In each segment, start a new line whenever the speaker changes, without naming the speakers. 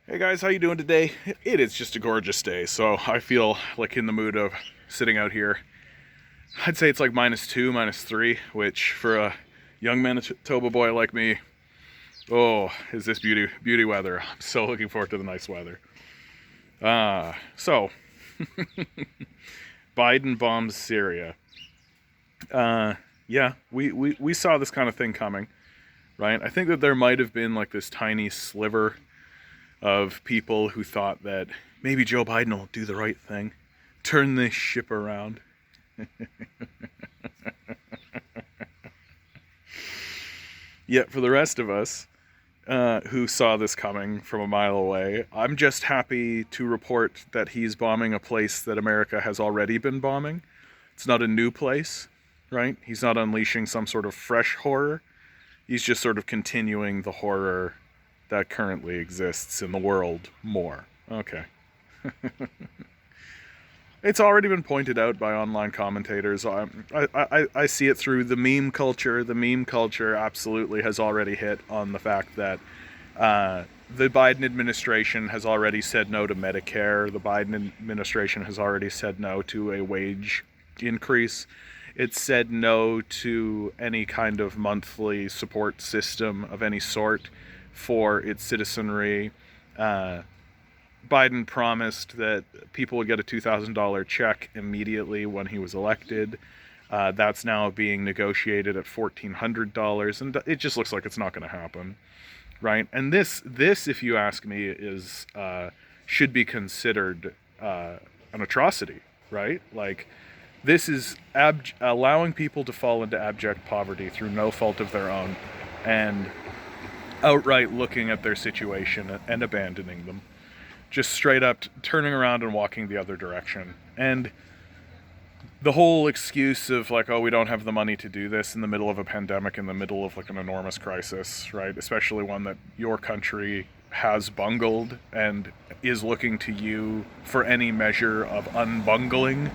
Hey guys, how you doing today? It is just a gorgeous day, so I feel like in the mood of sitting out here. I'd say it's like -2, -3, which for a young Manitoba boy like me, oh, is this beauty weather. I'm so looking forward to the nice weather. So Biden bombs Syria. Yeah, we saw this kind of thing coming, right? I think that there might have been like this tiny sliver of people who thought that maybe Joe Biden will do the right thing, turn this ship around. Yet for the rest of us who saw this coming from a mile away, I'm just happy to report that he's bombing a place that America has already been bombing. It's not a new place, right? He's not unleashing some sort of fresh horror. He's just sort of continuing the horror that currently exists in the world more. Okay. It's already been pointed out by online commentators. I see it through the meme culture. The meme culture absolutely has already hit on the fact that the Biden administration has already said no to Medicare. The Biden administration has already said no to a wage increase. It's said no to any kind of monthly support system of any sort for its citizenry. Biden promised that people would get a $2,000 check immediately when he was elected. That's now being negotiated at $1,400, and it just looks like it's not going to happen, right? And this, if you ask me, is should be considered an atrocity, right? Like, this is allowing people to fall into abject poverty through no fault of their own, and outright looking at their situation and abandoning them. Just straight up turning around and walking the other direction. And the whole excuse of like, oh, we don't have the money to do this in the middle of a pandemic, in the middle of like an enormous crisis, right? Especially one that your country has bungled and is looking to you for any measure of unbungling.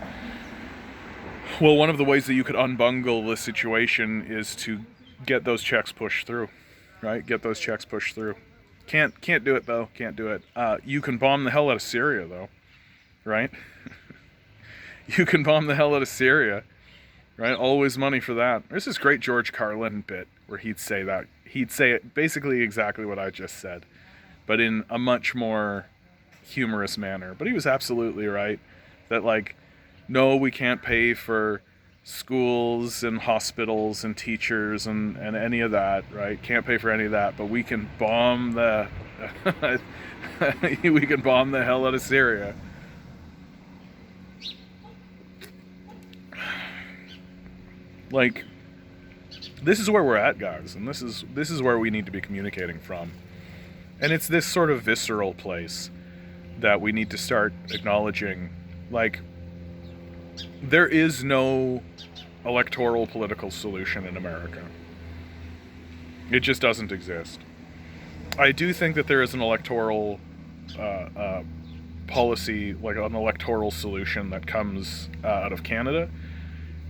Well, one of the ways that you could unbungle the situation is to get those checks pushed through. Right? Get those checks pushed through. Can't do it though. Can't do it. You can bomb the hell out of Syria though, right? You can bomb the hell out of Syria, right? Always money for that. There's this great George Carlin bit where he'd say that. He'd say it basically exactly what I just said, but in a much more humorous manner. But he was absolutely right that like, no, we can't pay for schools and hospitals and teachers and any of that, right? Can't pay for any of that, but we can bomb the we can bomb the hell out of Syria. Like, this is where we're at, guys, and this is where we need to be communicating from. And it's this sort of visceral place that we need to start acknowledging. Like, there is no electoral political solution in America. It just doesn't exist. I do think that there is an electoral policy, like an electoral solution that comes out of Canada.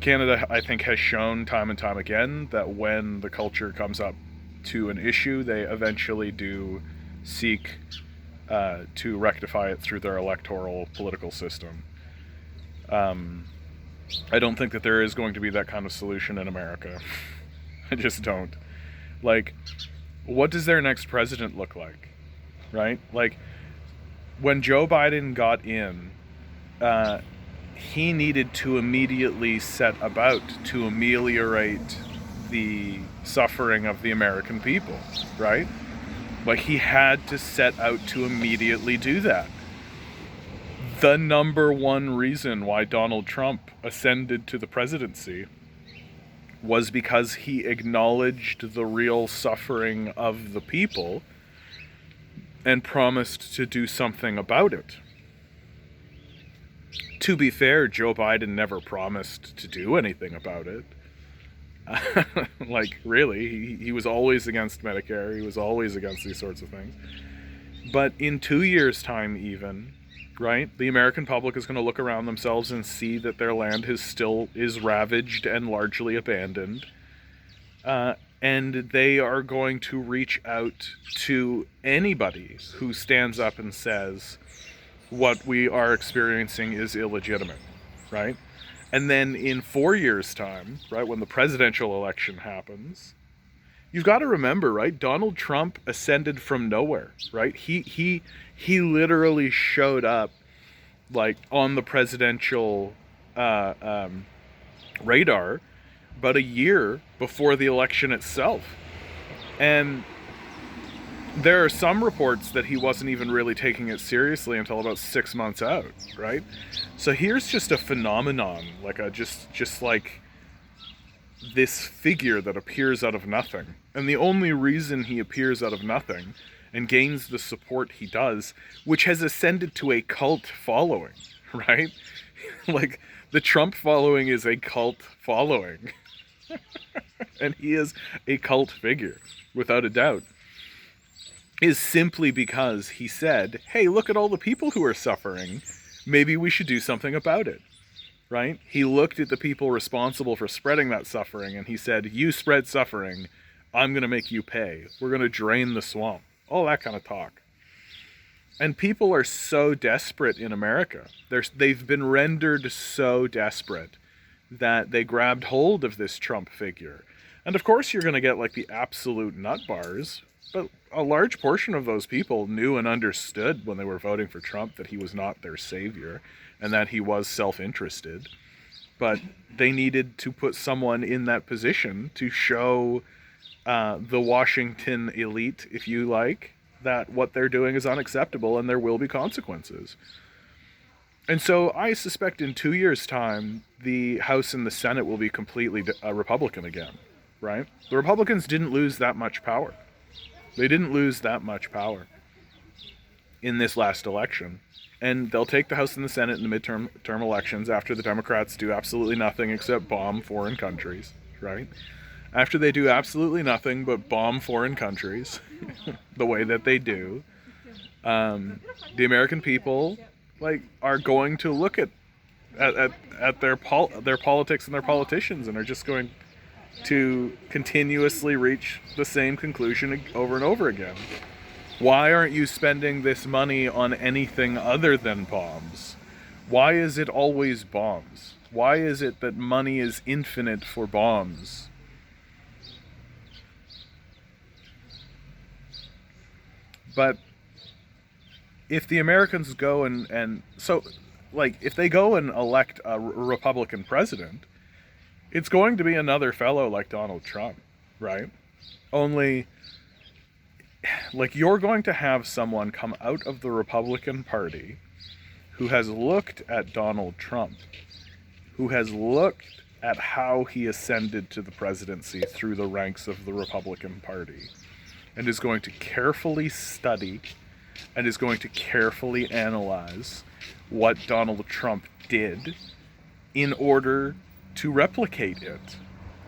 Canada, I think, has shown time and time again that when the culture comes up to an issue, they eventually do seek to rectify it through their electoral political system. I don't think that there is going to be that kind of solution in America. I just don't. Like, what does their next president look like? Right? Like, when Joe Biden got in, he needed to immediately set about to ameliorate the suffering of the American people, right? Like, he had to set out to immediately do that. The number one reason why Donald Trump ascended to the presidency was because he acknowledged the real suffering of the people and promised to do something about it. To be fair, Joe Biden never promised to do anything about it. Like, really, he was always against Medicare. He was always against these sorts of things. But in 2 years' time even, right, the American public is going to look around themselves and see that their land is ravaged and largely abandoned. and they are going to reach out to anybody who stands up and says what we are experiencing is illegitimate, right? And then in 4 years' time, right, when the presidential election happens, you've got to remember, right, Donald Trump ascended from nowhere, right? He literally showed up like on the presidential radar about a year before the election itself. And there are some reports that he wasn't even really taking it seriously until about 6 months out, right? So here's just a phenomenon, like a just like this figure that appears out of nothing. And the only reason he appears out of nothing and gains the support he does, which has ascended to a cult following, right? Like, the Trump following is a cult following. And he is a cult figure, without a doubt. Is simply because he said, hey, look at all the people who are suffering. Maybe we should do something about it, right? He looked at the people responsible for spreading that suffering and he said, you spread suffering, I'm going to make you pay. We're going to drain the swamp. All that kind of talk. And people are so desperate in America. They've been rendered so desperate that they grabbed hold of this Trump figure. And of course you're going to get like the absolute nut bars, but a large portion of those people knew and understood when they were voting for Trump that he was not their savior and that he was self-interested. But they needed to put someone in that position to show the Washington elite, if you like, that what they're doing is unacceptable and there will be consequences. And so I suspect in 2 years' time, the House and the Senate will be completely Republican again, right? The Republicans didn't lose that much power. They didn't lose that much power in this last election. And they'll take the House and the Senate in the midterm elections after the Democrats do absolutely nothing except bomb foreign countries, right? After they do absolutely nothing but bomb foreign countries, the way that they do, the American people like are going to look at their politics and their politicians and are just going to continuously reach the same conclusion over and over again. Why aren't you spending this money on anything other than bombs? Why is it always bombs? Why is it that money is infinite for bombs? But if the Americans go and so, like, if they go and elect a Republican president, it's going to be another fellow like Donald Trump, right? Only, like, you're going to have someone come out of the Republican Party who has looked at Donald Trump, who has looked at how he ascended to the presidency through the ranks of the Republican Party, and is going to carefully study and is going to carefully analyze what Donald Trump did in order to replicate it,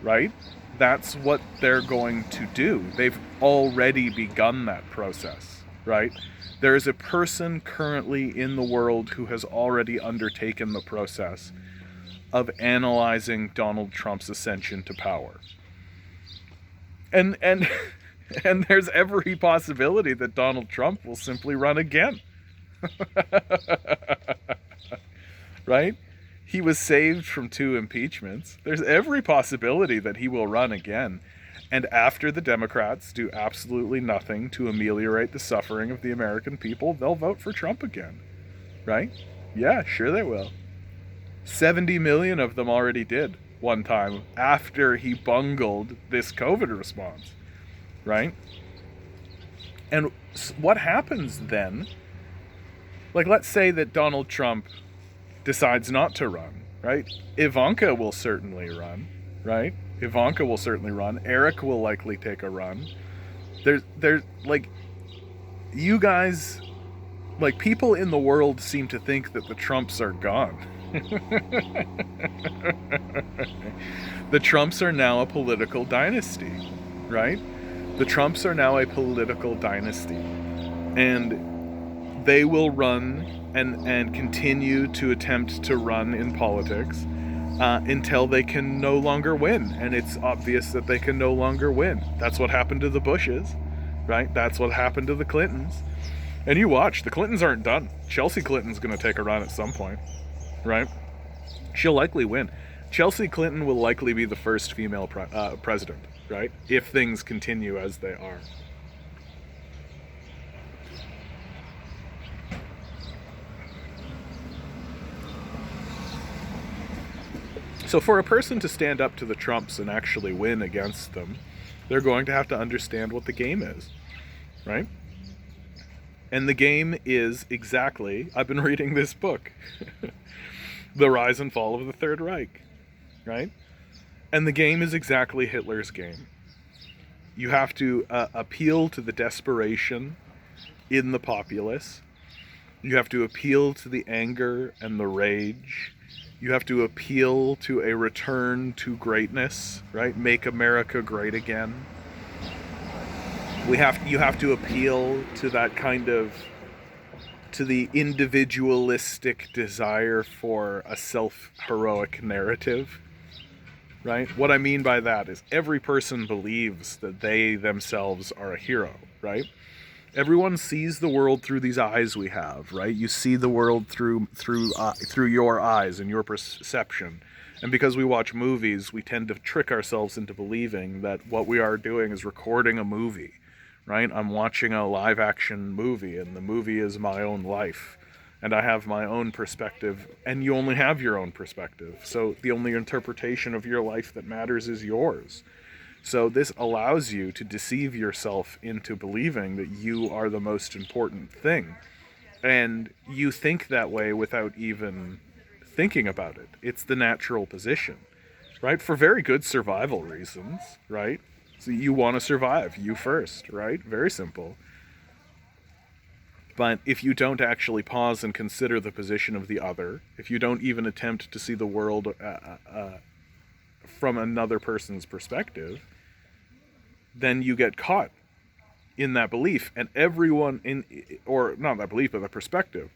right? That's what they're going to do. They've already begun that process, right? There is a person currently in the world who has already undertaken the process of analyzing Donald Trump's ascension to power. And and there's every possibility that Donald Trump will simply run again. Right? He was saved from 2 impeachments. There's every possibility that he will run again. And after the Democrats do absolutely nothing to ameliorate the suffering of the American people, they'll vote for Trump again. Right? Yeah, sure they will. 70 million of them already did one time after he bungled this COVID response. Right? And what happens then? Like, let's say that Donald Trump decides not to run, right? Ivanka will certainly run, right? Ivanka will certainly run. Eric will likely take a run. There's like, you guys, like, people in the world seem to think that the Trumps are gone. The Trumps are now a political dynasty, right? The Trumps are now a political dynasty, and they will run and continue to attempt to run in politics until they can no longer win. And it's obvious that they can no longer win. That's what happened to the Bushes, right? That's what happened to the Clintons. And you watch, the Clintons aren't done. Chelsea Clinton's going to take a run at some point, right? She'll likely win. Chelsea Clinton will likely be the first female president, right? If things continue as they are. So for a person to stand up to the Trumps and actually win against them, they're going to have to understand what the game is, right? And the game is exactly, I've been reading this book, The Rise and Fall of the Third Reich, right? And the game is exactly Hitler's game. You have to appeal to the desperation in the populace. You have to appeal to the anger and the rage. You have to appeal to a return to greatness, right? Make America great again. You have to appeal to that kind of, to the individualistic desire for a self-heroic narrative, right? What I mean by that is every person believes that they themselves are a hero, right? Everyone sees the world through these eyes we have, right? You see the world through your eyes and your perception. And because we watch movies, we tend to trick ourselves into believing that what we are doing is recording a movie, right? I'm watching a live action movie, and the movie is my own life. And I have my own perspective, and you only have your own perspective. So the only interpretation of your life that matters is yours. So this allows you to deceive yourself into believing that you are the most important thing. And you think that way without even thinking about it. It's the natural position, right? For very good survival reasons, right? So you want to survive, you first, right? Very simple. But if you don't actually pause and consider the position of the other, if you don't even attempt to see the world from another person's perspective, then you get caught in that belief. And everyone or not that belief, but the perspective.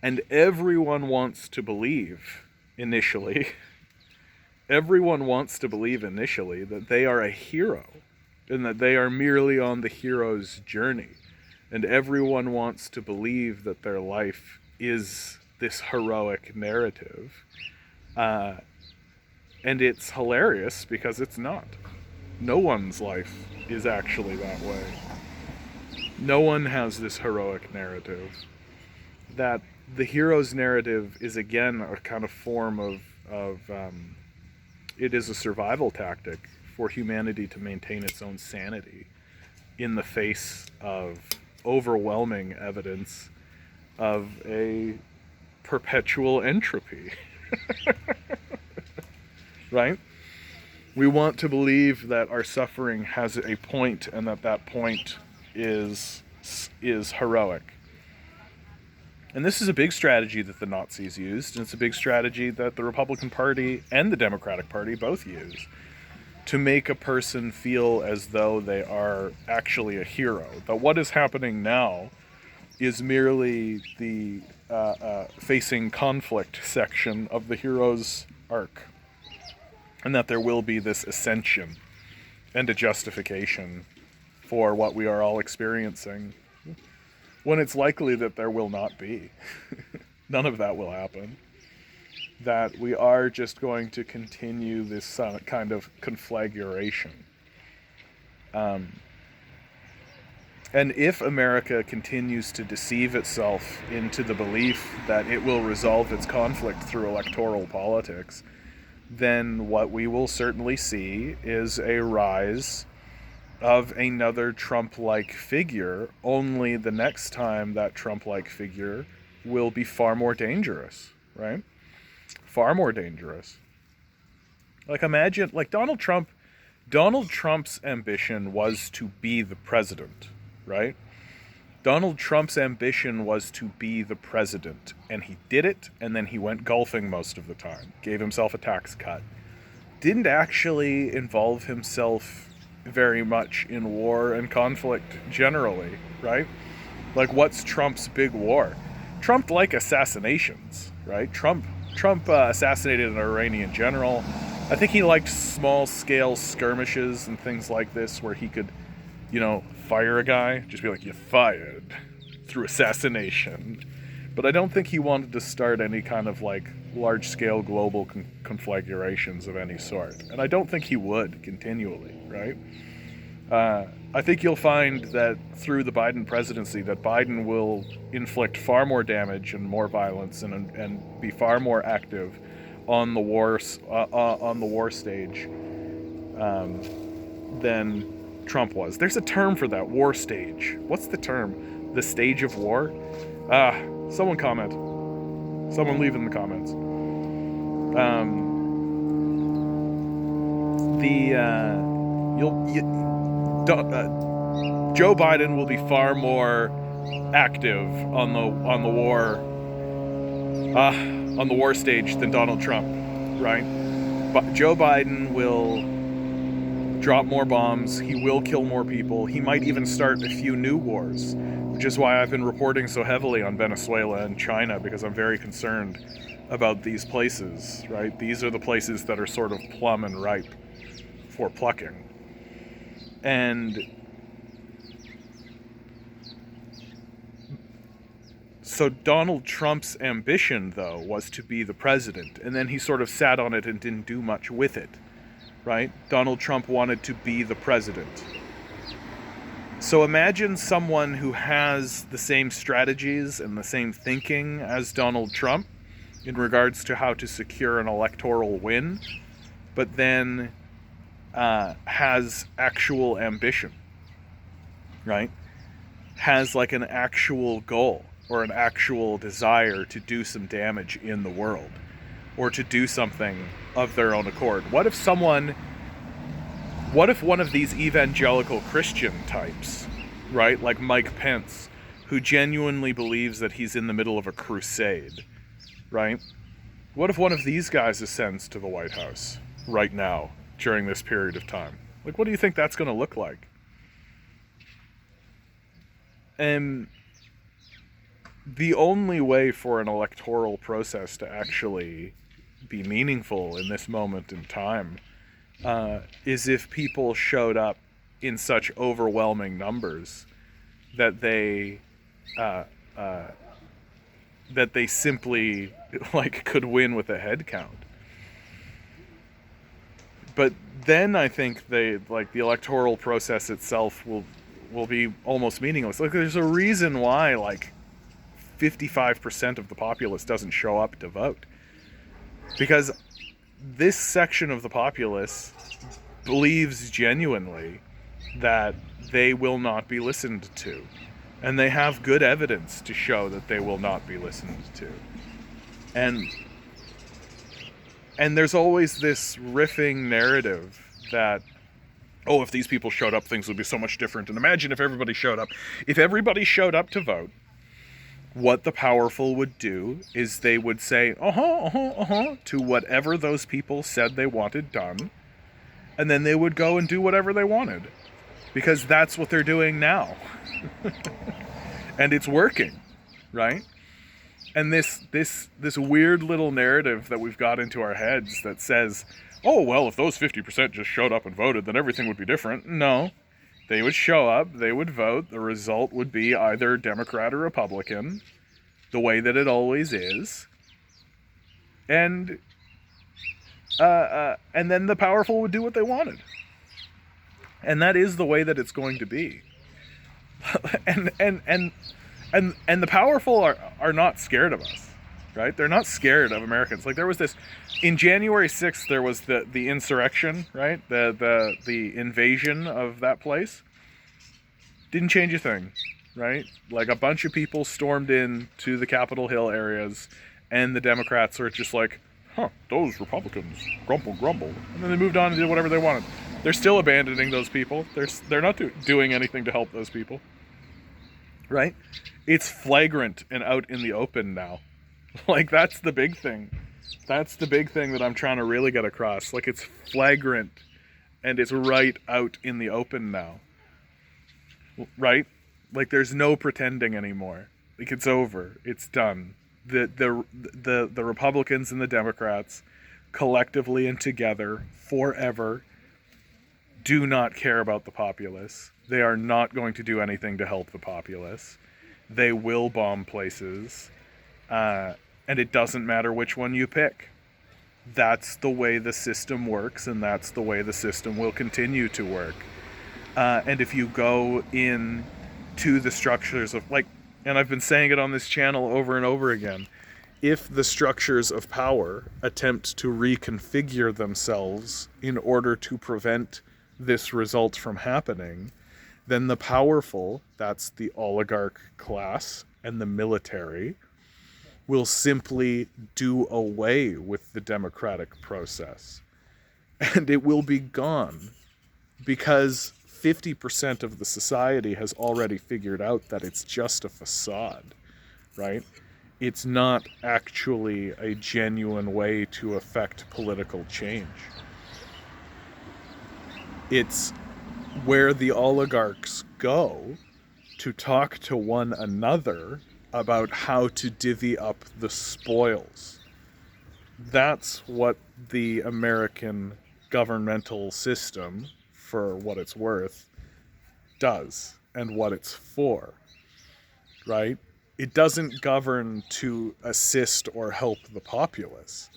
And everyone wants to believe initially, that they are a hero and that they are merely on the hero's journey. And everyone wants to believe that their life is this heroic narrative. And it's hilarious because it's not. No one's life is actually that way. No one has this heroic narrative. That the hero's narrative is, again, a kind of form of it is a survival tactic for humanity to maintain its own sanity in the face of overwhelming evidence of a perpetual entropy. Right? We want to believe that our suffering has a point and that point is heroic. And this is a big strategy that the Nazis used, and it's a big strategy that the Republican Party and the Democratic Party both use, to make a person feel as though they are actually a hero. That what is happening now is merely the facing conflict section of the hero's arc. And that there will be this ascension and a justification for what we are all experiencing, when it's likely that there will not be. None of that will happen. That we are just going to continue this kind of conflagration. And if America continues to deceive itself into the belief that it will resolve its conflict through electoral politics, then what we will certainly see is a rise of another Trump-like figure, only the next time that Trump-like figure will be far more dangerous, right? Far more dangerous. Like, imagine, like Donald Trump's ambition was to be the president, right? Donald Trump's ambition was to be the president, and he did it, and then he went golfing most of the time, gave himself a tax cut, didn't actually involve himself very much in war and conflict generally, right? Like, what's Trump's big war? Trump liked assassinations, right? Trump Trump assassinated an Iranian general. I think he liked small-scale skirmishes and things like this where he could, fire a guy, just be like, "You fired," through assassination. But I don't think he wanted to start any kind of large-scale global conflagrations of any sort. And I don't think he would continually, right? I think you'll find that through the Biden presidency that Biden will inflict far more damage and more violence and be far more active on the war stage than Trump was. There's a term for that, war stage. What's the term? The stage of war? Someone comment. Someone leave in the comments. Joe Biden will be far more active on the war stage than Donald Trump, right? But Joe Biden will drop more bombs. He will kill more people. He might even start a few new wars, which is why I've been reporting so heavily on Venezuela and China, because I'm very concerned about these places, right? These are the places that are sort of plumb and ripe for plucking. And so Donald Trump's ambition, though, was to be the president, and then he sort of sat on it and didn't do much with it, right? Donald Trump wanted to be the president. So imagine someone who has the same strategies and the same thinking as Donald Trump in regards to how to secure an electoral win, but then has actual ambition, right? Has an actual goal or an actual desire to do some damage in the world or to do something of their own accord. What if one of these evangelical Christian types, right, like Mike Pence, who genuinely believes that he's in the middle of a crusade, right? What if one of these guys ascends to the White House right now during this period of time? What do you think that's going to look like? And the only way for an electoral process to actually be meaningful in this moment in time is if people showed up in such overwhelming numbers that they simply could win with a head count. But then I think the electoral process itself will be almost meaningless. There's a reason why 55% of the populace doesn't show up to vote, because this section of the populace believes genuinely that they will not be listened to, and they have good evidence to show that they will not be listened to. And there's always this riffing narrative that, oh, if these people showed up, things would be so much different. And imagine if everybody showed up. If everybody showed up to vote, what the powerful would do is they would say, to whatever those people said they wanted done, and then they would go and do whatever they wanted. Because that's what they're doing now. And it's working, right? And this weird little narrative that we've got into our heads that says, oh, well, if those 50% just showed up and voted, then everything would be different. No. They would show up, they would vote, the result would be either Democrat or Republican, the way that it always is. And then the powerful would do what they wanted. And that is the way that it's going to be. And the powerful are not scared of us, right? They're not scared of Americans. There was this, in January 6th, there was the insurrection, right? The invasion of that place. Didn't change a thing, right? A bunch of people stormed in to the Capitol Hill areas, and the Democrats were just those Republicans, grumble. And then they moved on and did whatever they wanted. They're still abandoning those people. They're not doing anything to help those people, right? It's flagrant and out in the open now. That's the big thing. That's the big thing that I'm trying to really get across. It's flagrant and it's right out in the open now. Right? There's no pretending anymore. It's over. It's done. The Republicans and the Democrats, collectively and together, forever, do not care about the populace. They are not going to do anything to help the populace. They will bomb places, and it doesn't matter which one you pick. That's the way the system works, and that's the way the system will continue to work. And if you go in to the structures of, like, and I've been saying it on this channel over and over again, if the structures of power attempt to reconfigure themselves in order to prevent this result from happening, then the powerful, that's the oligarch class and the military, will simply do away with the democratic process. And it will be gone because 50% of the society has already figured out that it's just a facade, right? It's not actually a genuine way to affect political change. It's where the oligarchs go to talk to one another about how to divvy up the spoils. That's what the American governmental system, for what it's worth, does and what it's for, right? It doesn't govern to assist or help the populace.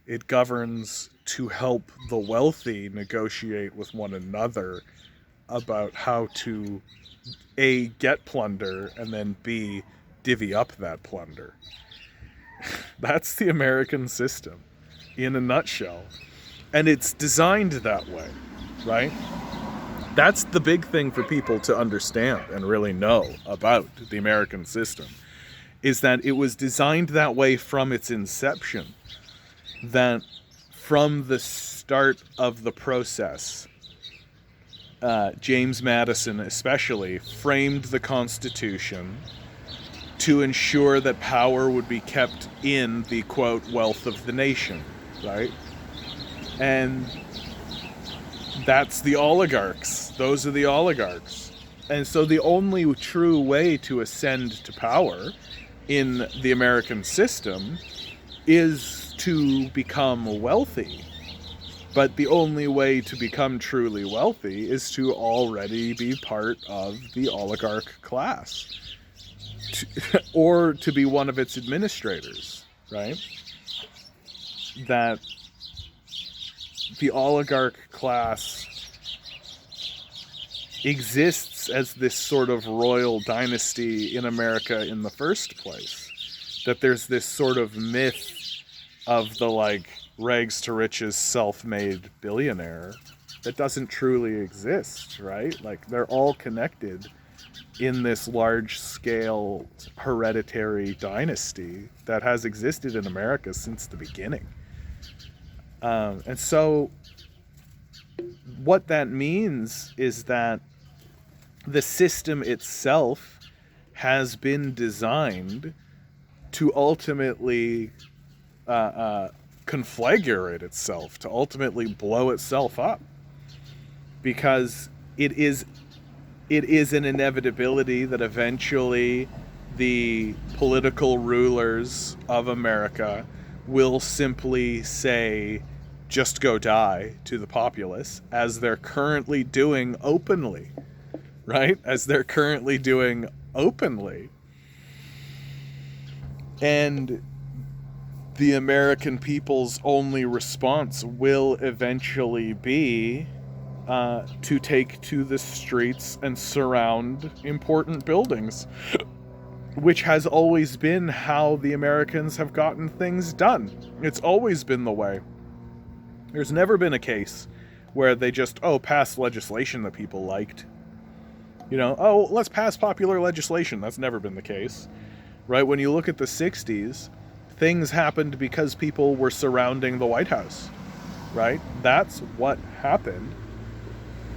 It governs to help the wealthy negotiate with one another about how to A, get plunder, and then B, divvy up that plunder. That's the American system in a nutshell. And it's designed that way, right? That's the big thing for people to understand and really know about the American system, is that it was designed that way from its inception. That from the start of the process, James Madison especially framed the Constitution to ensure that power would be kept in the, quote, wealth of the nation, right? And that's the oligarchs. Those are the oligarchs. And so the only true way to ascend to power in the American system is to become wealthy. But the only way to become truly wealthy is to already be part of the oligarch class. Or to be one of its administrators, right? That the oligarch class exists as this sort of royal dynasty in America in the first place. That there's this sort of myth of the, like, rags to riches self-made billionaire that doesn't truly exist, right? Like, they're all connected in this large-scale hereditary dynasty that has existed in America since the beginning. And so what that means is that the system itself has been designed to ultimately conflagrate itself, to ultimately blow itself up, because it is an inevitability that eventually the political rulers of America will simply say, just go die, to the populace, as they're currently doing openly, right? As they're currently doing openly. And the American people's only response will eventually be to take to the streets and surround important buildings, which has always been how the Americans have gotten things done. It's always been the way. There's never been a case where they just, passed legislation that people liked. Let's pass popular legislation. That's never been the case, right? When you look at the 60s, things happened because people were surrounding the White House, right? That's what happened.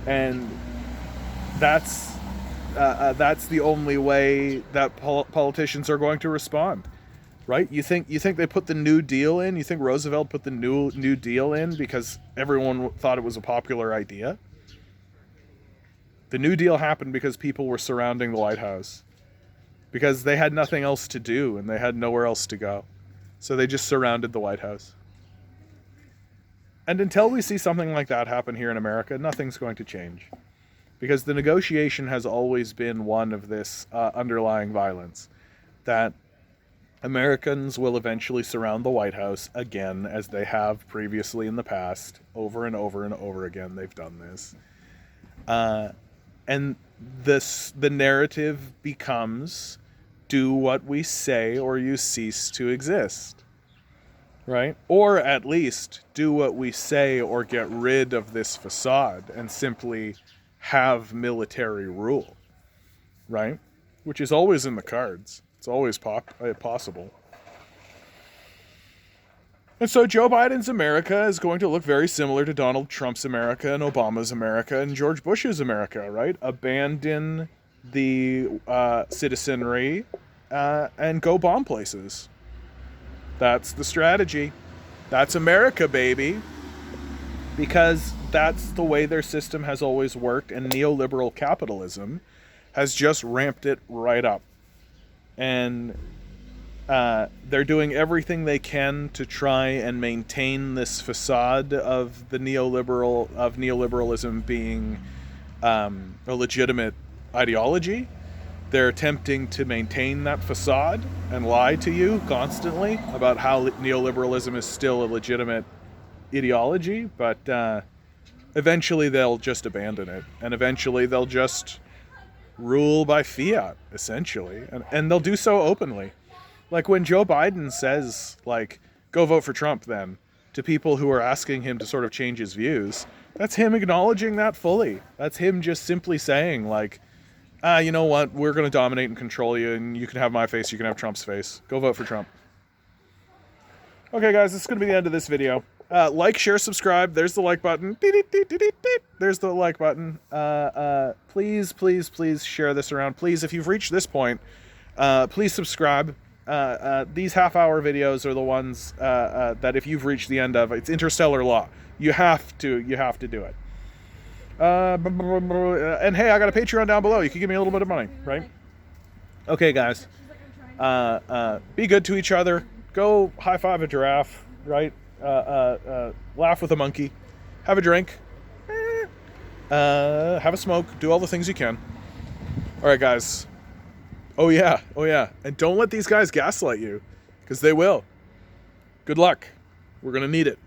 And that's the only way that politicians are going to respond, right? You think they put the New Deal in? You think Roosevelt put the New Deal in because everyone thought it was a popular idea? The New Deal happened because people were surrounding the White House. because they had nothing else to do and they had nowhere else to go. So they just surrounded the White House. And until we see something like that happen here in America, nothing's going to change. Because the negotiation has always been one of this underlying violence. That Americans will eventually surround the White House again, as they have previously in the past. Over and over and over again, they've done this. And the narrative becomes, do what we say or you cease to exist. Right? Or at least do what we say or get rid of this facade and simply have military rule. Right? Which is always in the cards. It's always possible. And so Joe Biden's America is going to look very similar to Donald Trump's America and Obama's America and George Bush's America, right? Abandon the citizenry and go bomb places. That's the strategy. That's America, baby. Because that's the way their system has always worked, and neoliberal capitalism has just ramped it right up. And they're doing everything they can to try and maintain this facade of the neoliberalism being a legitimate ideology. They're attempting to maintain that facade and lie to you constantly about how neoliberalism is still a legitimate ideology, but eventually they'll just abandon it, and eventually they'll just rule by fiat, essentially, and they'll do so openly. Like when Joe Biden says, like, go vote for Trump then, to people who are asking him to sort of change his views, that's him acknowledging that fully. That's him just simply saying, like, you know what, we're going to dominate and control you, and you can have my face, you can have Trump's face. Go vote for Trump. Okay, guys, this is going to be the end of this video. Like, share, subscribe. There's the like button. There's the like button. Please, please, please share this around. Please, if you've reached this point, please subscribe. These half-hour videos are the ones that if you've reached the end of, it's interstellar law. You have to do it. And hey, I got a Patreon down below. You can give me a little bit of money, right? Okay, guys. Be good to each other. Go high-five a giraffe, right? Laugh with a monkey. Have a drink. Have a smoke. Do all the things you can. All right, guys. Oh, yeah. And don't let these guys gaslight you, because they will. Good luck. We're going to need it.